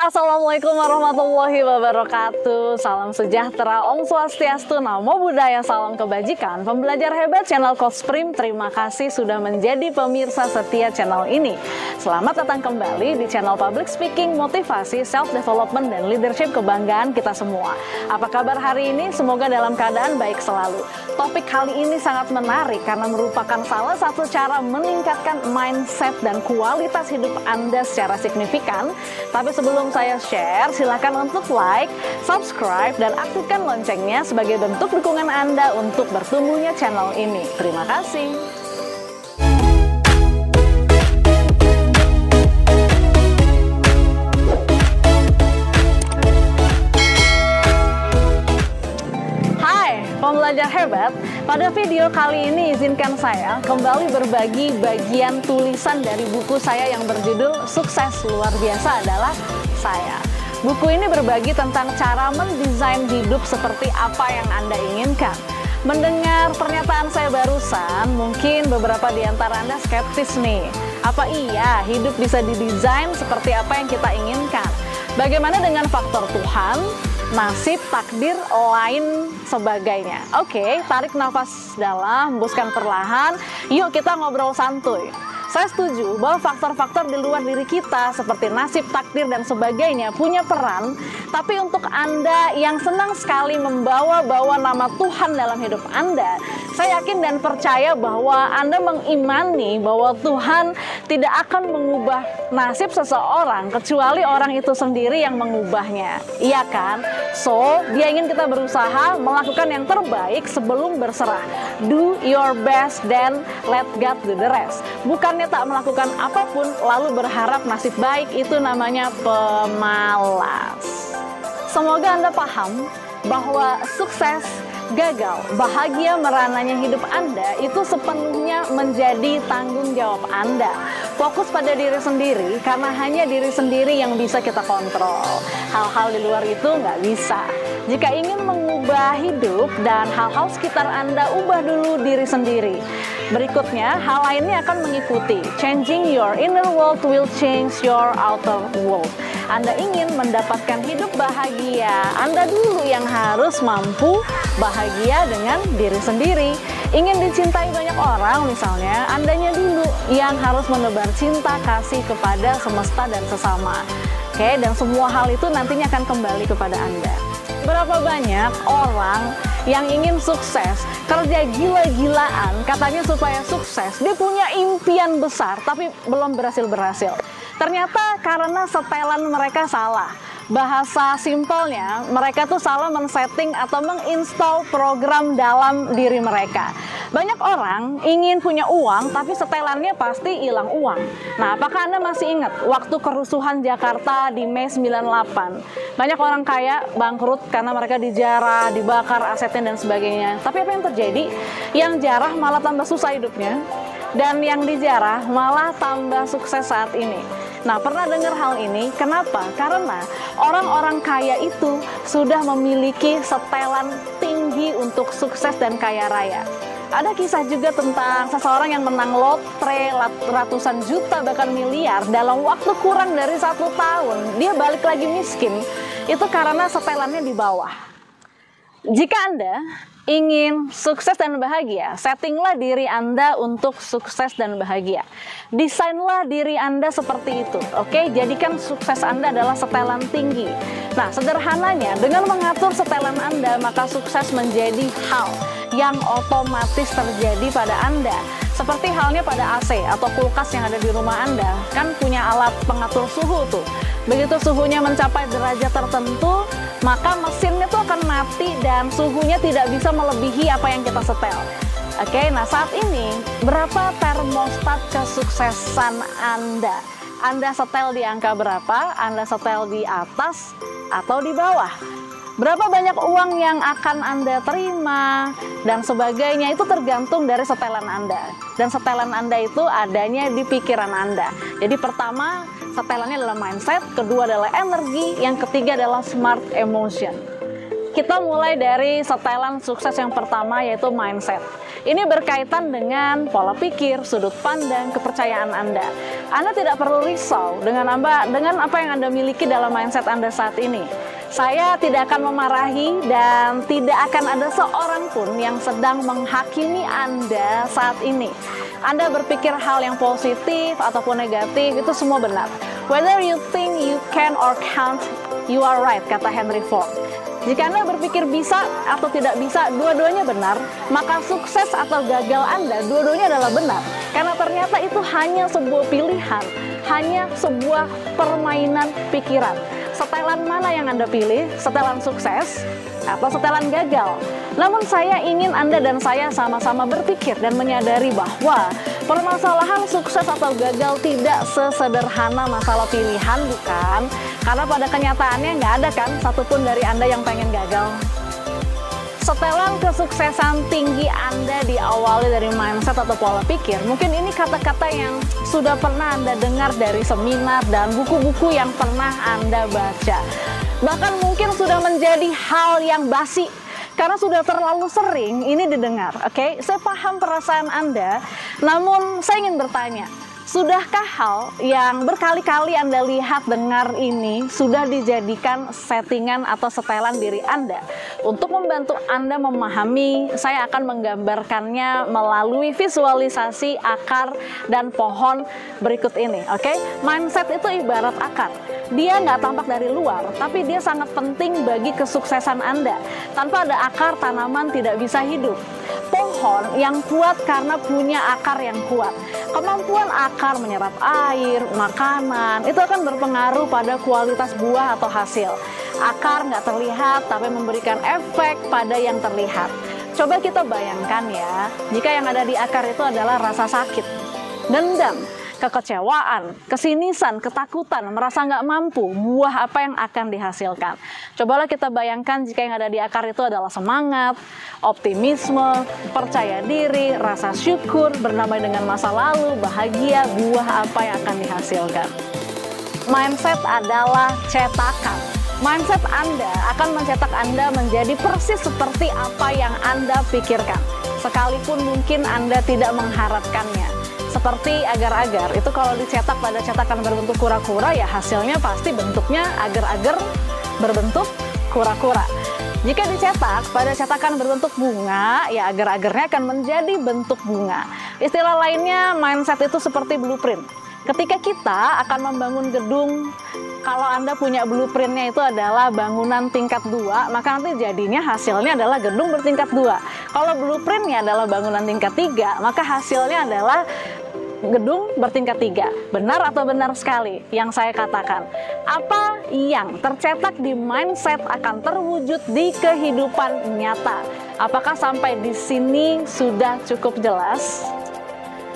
Assalamualaikum warahmatullahi wabarakatuh. Salam sejahtera, Om Swastiastu, Namo Buddhaya, salam kebajikan. Pembelajar hebat channel Coach Prim, terima kasih sudah menjadi pemirsa setia channel ini. Selamat datang kembali di channel Public Speaking, Motivasi, Self Development, dan Leadership, kebanggaan kita semua. Apa kabar hari ini? Semoga dalam keadaan baik selalu. Topik kali ini sangat menarik karena merupakan salah satu cara meningkatkan mindset dan kualitas hidup Anda secara signifikan. Tapi sebelum saya share, silakan untuk like, subscribe, dan aktifkan loncengnya sebagai bentuk dukungan Anda untuk bertumbuhnya channel ini. Terima kasih. Hai, pembelajar hebat. Pada video kali ini izinkan saya kembali berbagi bagian tulisan dari buku saya yang berjudul Sukses Luar Biasa Adalah Saya. Buku ini berbagi tentang cara mendesain hidup seperti apa yang Anda inginkan. Mendengar pernyataan saya barusan, mungkin beberapa di antara Anda skeptis nih. Apa iya hidup bisa didesain seperti apa yang kita inginkan? Bagaimana dengan faktor Tuhan, nasib, takdir, lain sebagainya? Oke, tarik nafas dalam, hembuskan perlahan. Yuk kita ngobrol santuy. Saya setuju bahwa faktor-faktor di luar diri kita seperti nasib, takdir, dan sebagainya punya peran. Tapi untuk Anda yang senang sekali membawa-bawa nama Tuhan dalam hidup Anda, saya yakin dan percaya bahwa Anda mengimani bahwa Tuhan tidak akan mengubah nasib seseorang kecuali orang itu sendiri yang mengubahnya. Iya kan? So, dia ingin kita berusaha melakukan yang terbaik sebelum berserah. Do your best, then let God do the rest. Bukannya tak melakukan apapun lalu berharap nasib baik, itu namanya pemalas. Semoga Anda paham bahwa sukses, gagal, bahagia, merananya hidup Anda itu sepenuhnya menjadi tanggung jawab Anda. Fokus pada diri sendiri karena hanya diri sendiri yang bisa kita kontrol. Hal-hal di luar itu nggak bisa. Jika ingin mengubah hidup dan hal-hal sekitar Anda, ubah dulu diri sendiri. Berikutnya, hal lainnya akan mengikuti. Changing your inner world will change your outer world. Anda ingin mendapatkan hidup bahagia, Anda dulu yang harus mampu bahagia dengan diri sendiri. Ingin dicintai banyak orang misalnya, Andanya dulu yang harus menebar cinta kasih kepada semesta dan sesama. Oke, dan semua hal itu nantinya akan kembali kepada Anda. Berapa banyak orang yang ingin sukses, kerja gila-gilaan, katanya supaya sukses. Dia punya impian besar, tapi belum berhasil-berhasil. Ternyata karena setelan mereka salah. Bahasa simpelnya, mereka tuh salah men-setting atau menginstal program dalam diri mereka. Banyak orang ingin punya uang, tapi setelannya pasti hilang uang. Nah, apakah Anda masih ingat waktu kerusuhan Jakarta di Mei 98? Banyak orang kaya bangkrut karena mereka dijarah, dibakar asetnya dan sebagainya. Tapi apa yang terjadi? Yang jarah malah tambah susah hidupnya, dan yang dijarah malah tambah sukses saat ini. Nah, pernah dengar hal ini? Kenapa? Karena orang-orang kaya itu sudah memiliki setelan tinggi untuk sukses dan kaya raya. Ada kisah juga tentang seseorang yang menang lotre ratusan juta bahkan miliar dalam waktu kurang dari 1 tahun. Dia balik lagi miskin. Itu karena setelannya di bawah. Jika Anda ingin sukses dan bahagia, settinglah diri Anda untuk sukses dan bahagia. Desainlah diri Anda seperti itu, oke? Jadikan sukses Anda adalah setelan tinggi. Nah, sederhananya, dengan mengatur setelan Anda, maka sukses menjadi hal yang otomatis terjadi pada Anda. Seperti halnya pada AC atau kulkas yang ada di rumah Anda, kan punya alat pengatur suhu tuh. Begitu suhunya mencapai derajat tertentu, maka mesinnya tuh akan mati dan suhunya tidak bisa melebihi apa yang kita setel. Oke, nah saat ini berapa termostat kesuksesan Anda? Anda setel di angka berapa? Anda setel di atas atau di bawah? Berapa banyak uang yang akan Anda terima dan sebagainya, itu tergantung dari setelan Anda. Dan setelan Anda itu adanya di pikiran Anda. Jadi pertama, setelannya adalah mindset, kedua adalah energi, yang ketiga adalah smart emotion. kita mulai dari setelan sukses yang pertama, yaitu mindset. Ini berkaitan dengan pola pikir, sudut pandang, kepercayaan Anda. Anda tidak perlu risau dengan apa yang Anda miliki dalam mindset Anda saat ini. Saya tidak akan memarahi dan tidak akan ada seorang pun yang sedang menghakimi Anda saat ini. Anda berpikir hal yang positif ataupun negatif, itu semua benar. Whether you think you can or can't, you are right, kata Henry Ford. Jika Anda berpikir bisa atau tidak bisa, dua-duanya benar, maka sukses atau gagal Anda, dua-duanya adalah benar. Karena ternyata itu hanya sebuah pilihan, hanya sebuah permainan pikiran. Setelan mana yang Anda pilih? Setelan sukses atau setelan gagal? Namun saya ingin Anda dan saya sama-sama berpikir dan menyadari bahwa permasalahan sukses atau gagal tidak sesederhana masalah pilihan, bukan? Karena pada kenyataannya nggak ada kan satupun dari Anda yang pengen gagal. Setelan kesuksesan tinggi Anda diawali dari mindset atau pola pikir. Mungkin ini kata-kata yang sudah pernah Anda dengar dari seminar dan buku-buku yang pernah Anda baca. Bahkan mungkin sudah menjadi hal yang basi karena sudah terlalu sering ini didengar. Oke, saya paham perasaan Anda, namun saya ingin bertanya, sudahkah hal yang berkali-kali Anda lihat, dengar ini sudah dijadikan settingan atau setelan diri Anda? Untuk membantu Anda memahami, saya akan menggambarkannya melalui visualisasi akar dan pohon berikut ini. Oke, mindset itu ibarat akar. Dia nggak tampak dari luar, tapi dia sangat penting bagi kesuksesan Anda. Tanpa ada akar, tanaman tidak bisa hidup. Pohon yang kuat karena punya akar yang kuat. Kemampuan akar menyerap air, makanan, itu akan berpengaruh pada kualitas buah atau hasil. Akar nggak terlihat, tapi memberikan efek pada yang terlihat. Coba kita bayangkan ya, jika yang ada di akar itu adalah rasa sakit, dendam, kekecewaan, kesinisan, ketakutan, merasa nggak mampu, buah apa yang akan dihasilkan? Cobalah kita bayangkan jika yang ada di akar itu adalah semangat, optimisme, percaya diri, rasa syukur, bernamai dengan masa lalu, bahagia, buah apa yang akan dihasilkan? Mindset adalah cetakan. Mindset Anda akan mencetak Anda menjadi persis seperti apa yang Anda pikirkan, sekalipun mungkin Anda tidak mengharapkannya. Seperti agar-agar, itu kalau dicetak pada cetakan berbentuk kura-kura, ya hasilnya pasti bentuknya agar-agar berbentuk kura-kura. Jika dicetak pada cetakan berbentuk bunga, ya agar-agarnya akan menjadi bentuk bunga. Istilah lainnya, mindset itu seperti blueprint. Ketika kita akan membangun gedung, kalau Anda punya blueprintnya itu adalah bangunan tingkat 2, maka nanti jadinya hasilnya adalah gedung bertingkat 2. Kalau blueprintnya adalah bangunan tingkat 3, maka hasilnya adalah gedung bertingkat 3. Benar atau benar sekali yang saya katakan? Apa yang tercetak di mindset akan terwujud di kehidupan nyata? Apakah sampai di sini sudah cukup jelas?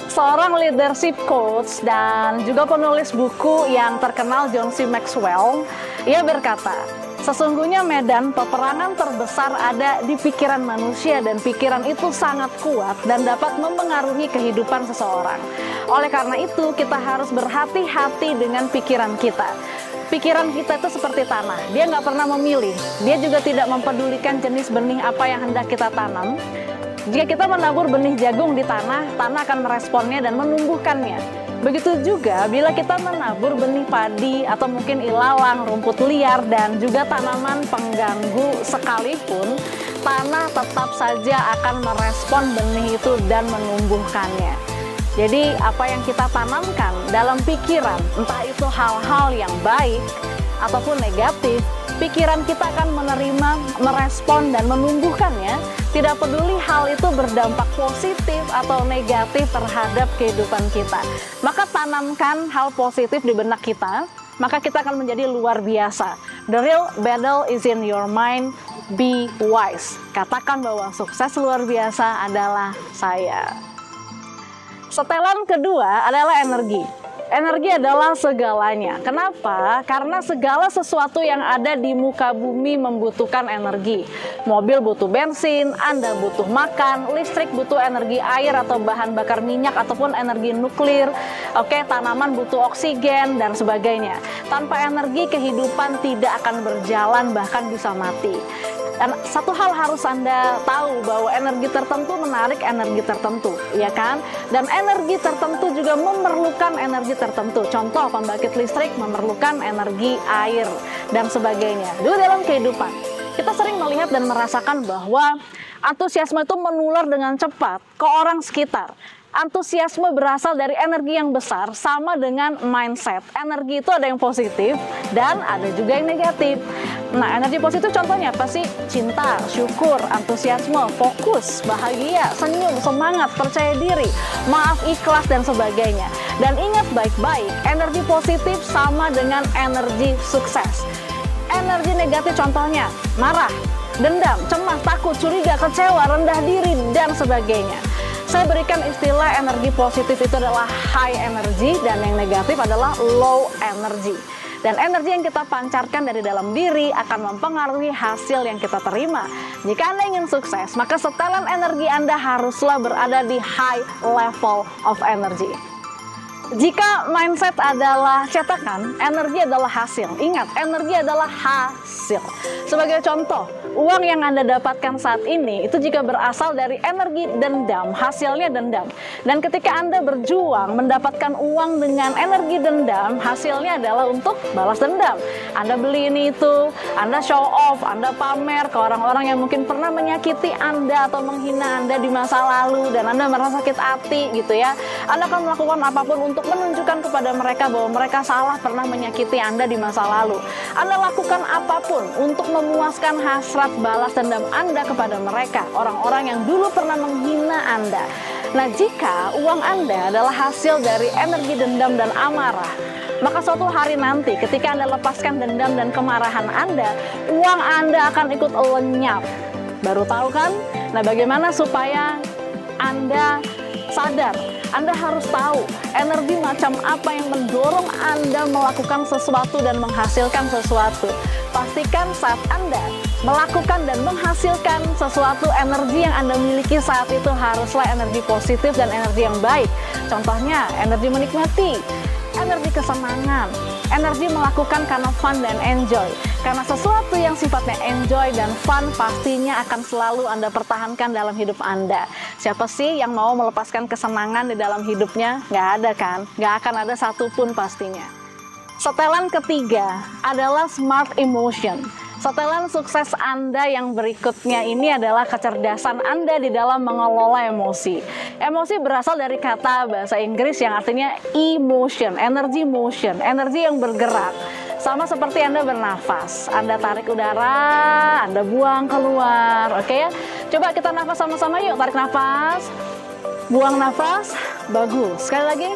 Seorang leadership coach dan juga penulis buku yang terkenal, John C. Maxwell, ia berkata, sesungguhnya medan peperangan terbesar ada di pikiran manusia, dan pikiran itu sangat kuat dan dapat mempengaruhi kehidupan seseorang. Oleh karena itu, kita harus berhati-hati dengan pikiran kita. Pikiran kita itu seperti tanah, dia nggak pernah memilih, dia juga tidak mempedulikan jenis benih apa yang hendak kita tanam. Jika kita menabur benih jagung di tanah, tanah akan meresponnya dan menumbuhkannya. Begitu juga bila kita menabur benih padi atau mungkin ilalang, rumput liar, dan juga tanaman pengganggu sekalipun, tanah tetap saja akan merespon benih itu dan menumbuhkannya. Jadi apa yang kita tanamkan dalam pikiran, entah itu hal-hal yang baik ataupun negatif, pikiran kita akan menerima, merespon, dan menumbuhkannya. Tidak peduli hal itu berdampak positif atau negatif terhadap kehidupan kita. Maka tanamkan hal positif di benak kita, maka kita akan menjadi luar biasa. The real battle is in your mind, be wise. Katakan bahwa sukses luar biasa adalah saya. Setelan kedua adalah energi. Energi adalah segalanya. Kenapa? Karena segala sesuatu yang ada di muka bumi membutuhkan energi. Mobil butuh bensin, Anda butuh makan, listrik butuh energi air atau bahan bakar minyak ataupun energi nuklir. Oke, tanaman butuh oksigen dan sebagainya. Tanpa energi kehidupan tidak akan berjalan, bahkan bisa mati. Dan satu hal harus Anda tahu bahwa energi tertentu menarik energi tertentu, ya kan? Dan energi tertentu juga memerlukan energi tertentu. Contoh, pembangkit listrik memerlukan energi air dan sebagainya. Dulu dalam kehidupan, kita sering melihat dan merasakan bahwa antusiasme itu menular dengan cepat ke orang sekitar. Antusiasme berasal dari energi yang besar, sama dengan mindset. Energi itu ada yang positif dan ada juga yang negatif. Nah, energi positif contohnya apa sih? Cinta, syukur, antusiasme, fokus, bahagia, senyum, semangat, percaya diri, maaf, ikhlas, dan sebagainya. Dan ingat baik-baik, energi positif sama dengan energi sukses. Energi negatif contohnya marah, dendam, cemas, takut, curiga, kecewa, rendah diri, dan sebagainya. Saya berikan istilah energi positif itu adalah high energy dan yang negatif adalah low energy. Dan energi yang kita pancarkan dari dalam diri akan mempengaruhi hasil yang kita terima. Jika Anda ingin sukses, maka setelan energi Anda haruslah berada di high level of energy. Jika mindset adalah cetakan, energi adalah hasil. Ingat, energi adalah hasil. Sebagai contoh, uang yang Anda dapatkan saat ini itu jika berasal dari energi dendam, hasilnya dendam. Dan ketika Anda berjuang mendapatkan uang dengan energi dendam, hasilnya adalah untuk balas dendam. Anda beli ini itu, Anda show off, Anda pamer ke orang-orang yang mungkin pernah menyakiti Anda atau menghina Anda di masa lalu dan Anda merasa sakit hati gitu ya. Anda akan melakukan apapun untuk menunjukkan kepada mereka bahwa mereka salah pernah menyakiti Anda di masa lalu. Anda lakukan apapun untuk memuaskan hasrat balas dendam Anda kepada mereka, orang-orang yang dulu pernah menghina Anda. Nah, jika uang Anda adalah hasil dari energi dendam dan amarah, maka suatu hari nanti ketika Anda lepaskan dendam dan kemarahan Anda, uang Anda akan ikut lenyap. Baru tahu kan? Nah, bagaimana supaya Anda sadar? Anda harus tahu energi macam apa yang mendorong Anda melakukan sesuatu dan menghasilkan sesuatu. Pastikan saat Anda melakukan dan menghasilkan sesuatu, energi yang Anda miliki saat itu haruslah energi positif dan energi yang baik. Contohnya, energi menikmati, energi kesenangan, energi melakukan karena fun dan enjoy. Karena sesuatu yang sifatnya enjoy dan fun pastinya akan selalu Anda pertahankan dalam hidup Anda. Siapa sih yang mau melepaskan kesenangan di dalam hidupnya? Nggak ada kan? Nggak akan ada satupun pastinya. Setelan ketiga adalah smart emotion. Setelan sukses Anda yang berikutnya ini adalah kecerdasan Anda di dalam mengelola emosi. Emosi berasal dari kata bahasa Inggris yang artinya emotion, energy motion, energi yang bergerak. Sama seperti Anda bernafas, Anda tarik udara, Anda buang keluar, oke ya? Coba kita nafas sama-sama yuk, tarik nafas, buang nafas, bagus. Sekali lagi.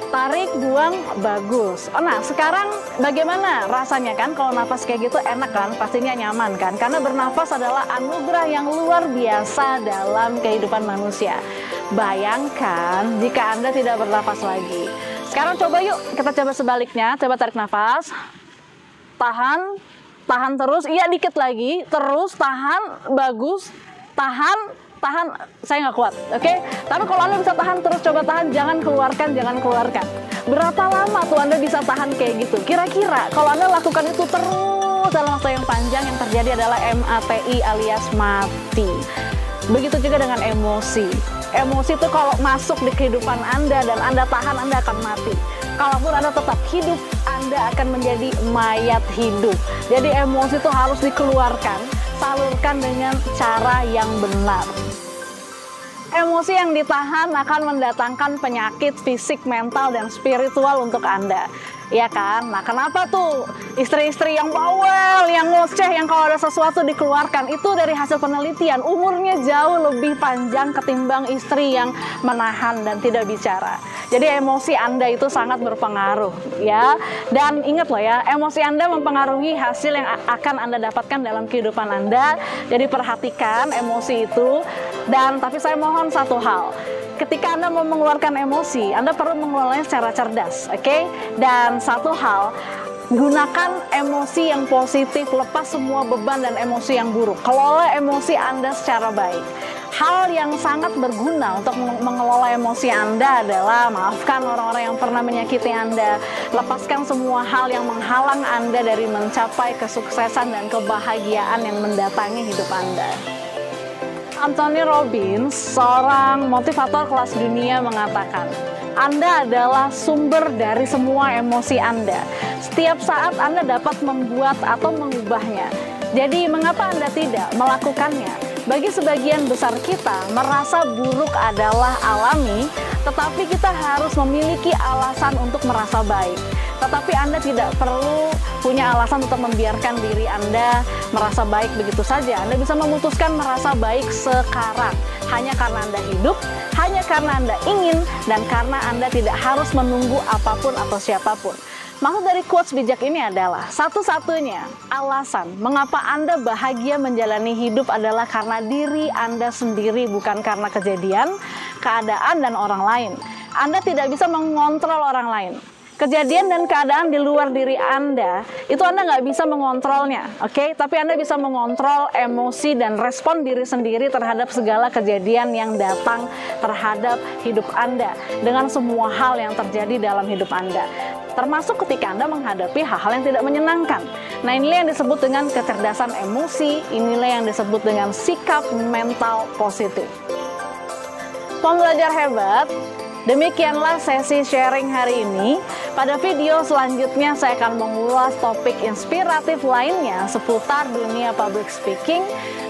Tarik, buang, bagus. Nah, sekarang bagaimana rasanya kan kalau nafas kayak gitu? Enak kan? Pastinya nyaman kan? Karena bernafas adalah anugerah yang luar biasa dalam kehidupan manusia. Bayangkan jika Anda tidak bernafas lagi. Sekarang coba yuk, kita coba sebaliknya. Coba tarik nafas. Tahan, tahan terus. Iya, dikit lagi. Terus, tahan, bagus. Tahan, saya nggak kuat, oke? Tapi kalau Anda bisa tahan terus, coba tahan, jangan keluarkan. Berapa lama tuh Anda bisa tahan kayak gitu? Kira-kira kalau Anda lakukan itu terus dalam waktu yang panjang, yang terjadi adalah MATI alias mati. Begitu juga dengan emosi. Emosi itu kalau masuk di kehidupan Anda dan Anda tahan, Anda akan mati. Kalaupun Anda tetap hidup, Anda akan menjadi mayat hidup. Jadi emosi itu harus dikeluarkan, salurkan dengan cara yang benar. Emosi yang ditahan akan mendatangkan penyakit fisik, mental, dan spiritual untuk Anda. Ya kan? Nah, kenapa tuh istri-istri yang bawel, yang ngoceh, yang kalau ada sesuatu dikeluarkan, itu dari hasil penelitian umurnya jauh lebih panjang ketimbang istri yang menahan dan tidak bicara. Jadi emosi Anda itu sangat berpengaruh ya. Dan ingat loh ya, emosi Anda mempengaruhi hasil yang akan Anda dapatkan dalam kehidupan Anda. Jadi perhatikan emosi itu. Dan tapi saya mohon satu hal. Ketika Anda mau mengeluarkan emosi, Anda perlu mengelolanya secara cerdas, oke? Dan satu hal, gunakan emosi yang positif, lepas semua beban dan emosi yang buruk. Kelola emosi Anda secara baik. Hal yang sangat berguna untuk mengelola emosi Anda adalah maafkan orang-orang yang pernah menyakiti Anda, lepaskan semua hal yang menghalang Anda dari mencapai kesuksesan dan kebahagiaan yang mendatangi hidup Anda. Anthony Robbins, seorang motivator kelas dunia, mengatakan, Anda adalah sumber dari semua emosi Anda. Setiap saat Anda dapat membuat atau mengubahnya. Jadi, mengapa Anda tidak melakukannya? Bagi sebagian besar kita, merasa buruk adalah alami, tetapi kita harus memiliki alasan untuk merasa baik. Tetapi Anda tidak perlu punya alasan untuk membiarkan diri Anda merasa baik begitu saja. Anda bisa memutuskan merasa baik sekarang, hanya karena Anda hidup, hanya karena Anda ingin, dan karena Anda tidak harus menunggu apapun atau siapapun. Maksud dari quotes bijak ini adalah, satu-satunya alasan mengapa Anda bahagia menjalani hidup adalah karena diri Anda sendiri, bukan karena kejadian, keadaan, dan orang lain. Anda tidak bisa mengontrol orang lain. Kejadian dan keadaan di luar diri Anda, itu Anda nggak bisa mengontrolnya, oke? Tapi Anda bisa mengontrol emosi dan respon diri sendiri terhadap segala kejadian yang datang terhadap hidup Anda, dengan semua hal yang terjadi dalam hidup Anda. Termasuk ketika Anda menghadapi hal-hal yang tidak menyenangkan. Nah, inilah yang disebut dengan kecerdasan emosi, inilah yang disebut dengan sikap mental positif. Pembelajar hebat, demikianlah sesi sharing hari ini. Pada video selanjutnya saya akan mengulas topik inspiratif lainnya seputar dunia public speaking,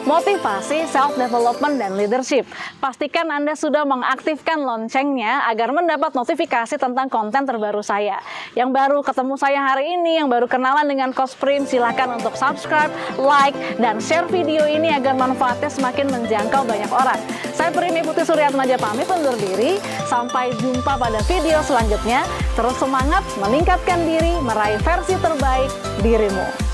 motivasi, self-development, dan leadership. Pastikan Anda sudah mengaktifkan loncengnya agar mendapat notifikasi tentang konten terbaru saya. Yang baru ketemu saya hari ini, yang baru kenalan dengan Coach Prim, silakan untuk subscribe, like, dan share video ini agar manfaatnya semakin menjangkau banyak orang. Saya Primi Putri Suryatmaja pamit undur diri. Sampai jumpa pada video selanjutnya. Terus semangat meningkatkan diri, meraih versi terbaik dirimu.